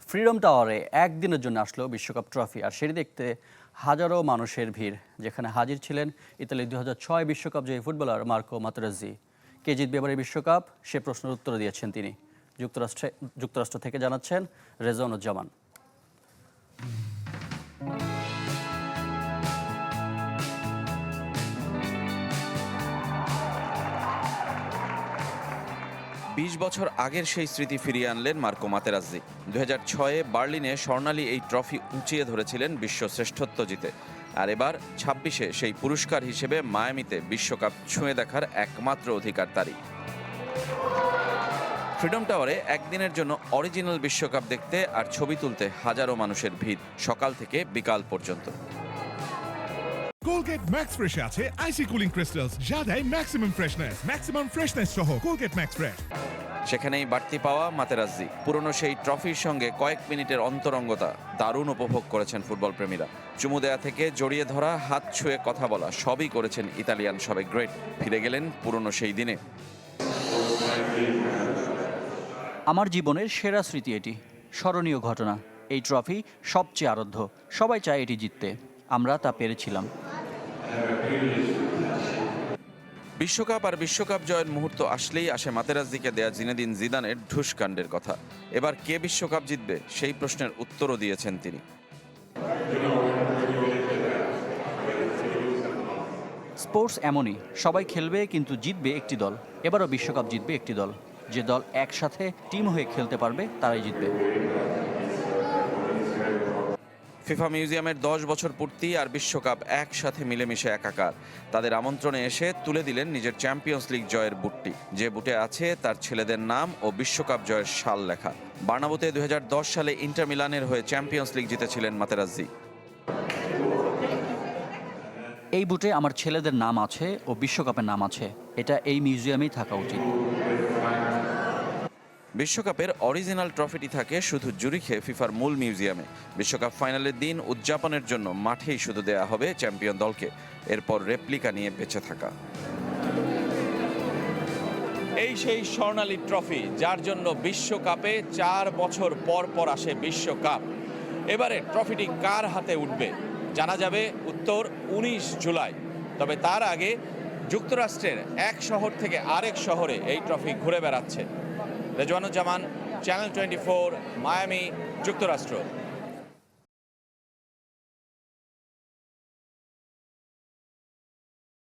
Freedom টাওয়ারে একদিনের জন্য আসলো বিশ্বকাপ ট্রফি, আর সেটি দেখতে হাজারো মানুষের ভিড়। যেখানে হাজির ছিলেন ইতালির 2006 বিশ্বকাপ জয়ী ফুটবলার মার্কো মাতেরাজ্জি। কে জিতবে এবারের বিশ্বকাপ, সে প্রশ্নের উত্তর দিয়েছেন তিনি। যুক্তরাষ্ট্র থেকে জানাচ্ছেন রেজাউনুজ্জামান। বিশ বছর আগের সেই স্মৃতি ফিরিয়ে আনলেন মার্কো মাতেরাজ্জি। 2006-এ বার্লিনে স্বর্ণালী এই ট্রফি উঁচিয়ে ধরেছিলেন বিশ্ব শ্রেষ্ঠত্ব জিতে। আর এবার 26-এ সেই পুরস্কার হিসেবে মায়ামিতে বিশ্বকাপ ছুঁয়ে দেখার একমাত্র অধিকার তারই। ফ্রিডম টাওয়ারে একদিনের জন্য অরিজিনাল বিশ্বকাপ দেখতে আর ছবি তুলতে হাজারো মানুষের ভিড়, সকাল থেকে বিকাল পর্যন্ত। কোলগেট ম্যাক্স ফ্রেশে আছে আইসি কুলিং ক্রিস্টালস, যা দেয় ম্যাক্সিমাম ফ্রেশনেস সহ কোলগেট ম্যাক্স ফ্রেশ। সেখানেই বাড়তি পাওয়া মাতেরাজ্জি। পুরনো সেই ট্রফির সঙ্গে কয়েক মিনিটের অন্তরঙ্গতা দারুণ উপভোগ করেছেন ফুটবল প্রেমীরা। চুমু দেয়া থেকে জড়িয়ে ধরা, হাত ছুঁয়ে কথা বলা, সবই করেছেন ইতালিয়ান সবে গ্রেট। ফিরে গেলেন পুরনো সেই দিনে। আমার জীবনের সেরা স্মৃতি এটি, স্মরণীয় ঘটনা। এই ট্রফি সবচেয়ে আরাধ্য, সবাই চায় এটি জিততে, আমরা তা পেরেছিলাম। বিশ্বকাপ আর বিশ্বকাপ জয়ের মুহূর্ত আসলেই আসে মাতেরাজ্জিকে দেয়া জিনেদিন জিদানের ঢুসকাণ্ডের কথা। এবার কে বিশ্বকাপ জিতবে সেই প্রশ্নের উত্তরও দিয়েছেন তিনি। স্পোর্টস এমনই, সবাই খেলবে কিন্তু জিতবে একটি দল। এবারও বিশ্বকাপ জিতবে একটি দল। যে দল একসাথে টিম হয়ে খেলতে পারবে তারাই জিতবে। ফিফা মিউজিয়ামের 10 বছর পূর্তি আর বিশ্বকাপ একসাথে মিলেমিশে একাকার। তাদের আমন্ত্রণে এসে তুলে দিলেন নিজের চ্যাম্পিয়ন্স লিগ জয়ের বুটটি, যে বুটে আছে তার ছেলেদের নাম ও বিশ্বকাপ জয়ের সাল লেখা। বার্নাব্যুতে 2010 সালে ইন্টার মিলানের হয়ে চ্যাম্পিয়ন্স লিগ জিতেছিলেন মাতেরাজ্জি। এই বুটে আমার ছেলেদের নাম আছে ও বিশ্বকাপের নাম আছে, এটা এই মিউজিয়ামেই থাকা উচিত। বিশ্বকাপের অরিজিনাল ট্রফিটি থাকে শুধু জুরিখে ফিফার মূল মিউজিয়ামে। বিশ্বকাপ ফাইনালের দিন উদযাপনের জন্য মাঠেই শুধু দেয়া হবে চ্যাম্পিয়ন দলকে, এরপর রেপ্লিকা নিয়ে বেঁচে থাকা। এই সেই স্বর্ণালী ট্রফি, যার জন্য বিশ্বকাপে 4 বছর পর পর আসে বিশ্বকাপ। এবারে ট্রফিটি কার হাতে উঠবে জানা যাবে উত্তর 19 জুলাই। তবে তার আগে যুক্তরাষ্ট্রের এক শহর থেকে আরেক শহরে এই ট্রফি ঘুরে বেড়াচ্ছে। রেজাউনুজ্জামান, চ্যানেল 24, মায়ামি, যুক্তরাষ্ট্র।